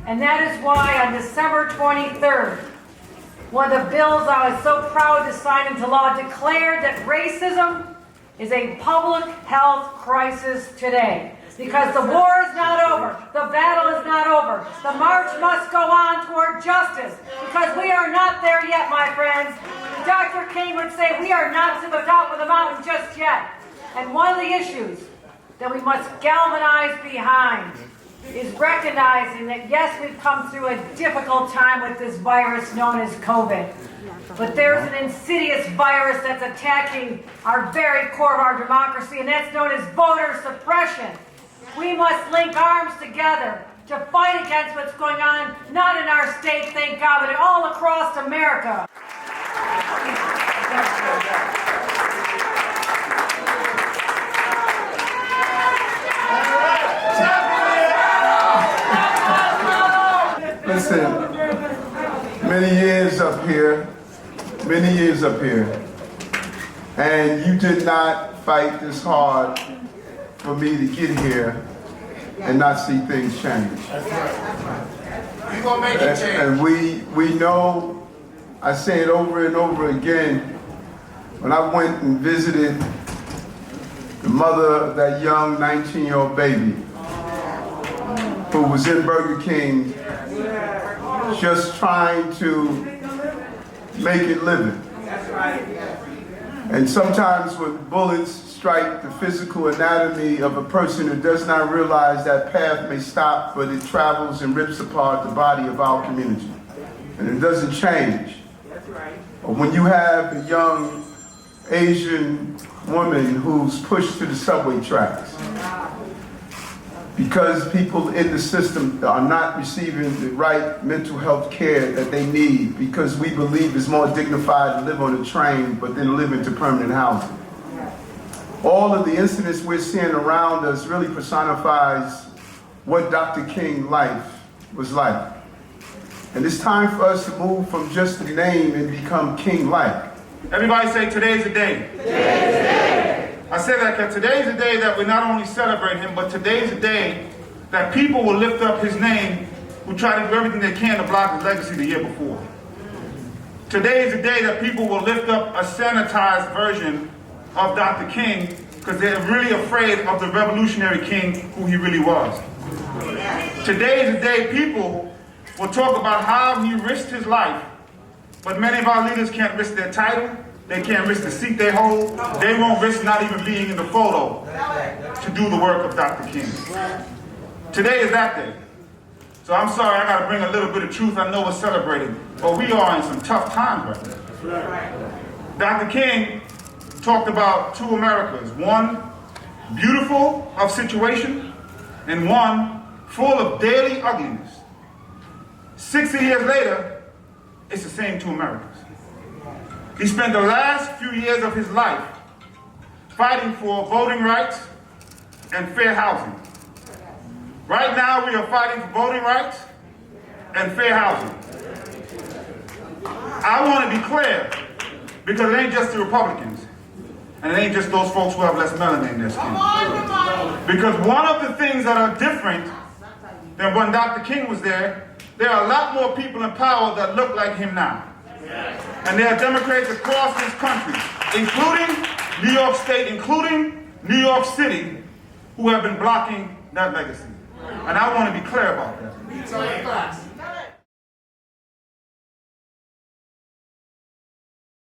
And that is why on December 23rd, one of the bills I was so proud to sign into law declared that racism is a public health crisis today. Because the war is not over. The battle is not over. The march must go on toward justice. Because we are not there yet, my friends. Dr. King would say we are not to the top of the mountain just yet. And one of the issues that we must galvanize behind is recognizing that, yes, we've come through a difficult time with this virus known as COVID. But there's an insidious virus that's attacking our very core of our democracy, and that's known as voter suppression. We must link arms together to fight against what's going on, not in our state, thank God, but all across America. Listen, many years up here, and you did not fight this hard for me to get here and not see things change. We're gonna make it change. And we know, I say it over and over again, when I went and visited the mother of that young 19-year-old baby who was in Burger King just trying to make it living. And sometimes when bullets strike the physical anatomy of a person who does not realize that path may stop, but it travels and rips apart the body of our community. And it doesn't change. Or when you have a young Asian woman who's pushed to the subway tracks because people in the system are not receiving the right mental health care that they need, because we believe it's more dignified to live on a train but then live into permanent housing. All of the incidents we're seeing around us really personifies what Dr. King's life was like. And it's time for us to move from just the name and become King-like. Everybody say, today's the day. Today's the day. I say that because today's the day that we not only celebrate him, but today's the day that people will lift up his name who try to do everything they can to block his legacy the year before. Today is the day that people will lift up a sanitized version of Dr. King because they're really afraid of the revolutionary king who he really was. Today is the day people will talk about how he risked his life, but many of our leaders can't risk their title, they can't risk the seat they hold, they won't risk not even being in the photo to do the work of Dr. King. Today is that day. So I'm sorry, I gotta bring a little bit of truth. I know we're celebrating, but we are in some tough times right now. Dr. King talked about two Americas, one beautiful of situation and one full of daily ugliness. 60 years later, it's the same two Americas. He spent the last few years of his life fighting for voting rights and fair housing. Right now, we are fighting for voting rights and fair housing. I want to be clear, because it ain't just the Republicans, and it ain't just those folks who have less melanin in their skin. Because one of the things that are different than when Dr. King was there are a lot more people in power that look like him now. And there are Democrats across this country, including New York State, including New York City, who have been blocking that legacy. And I want to be clear about that.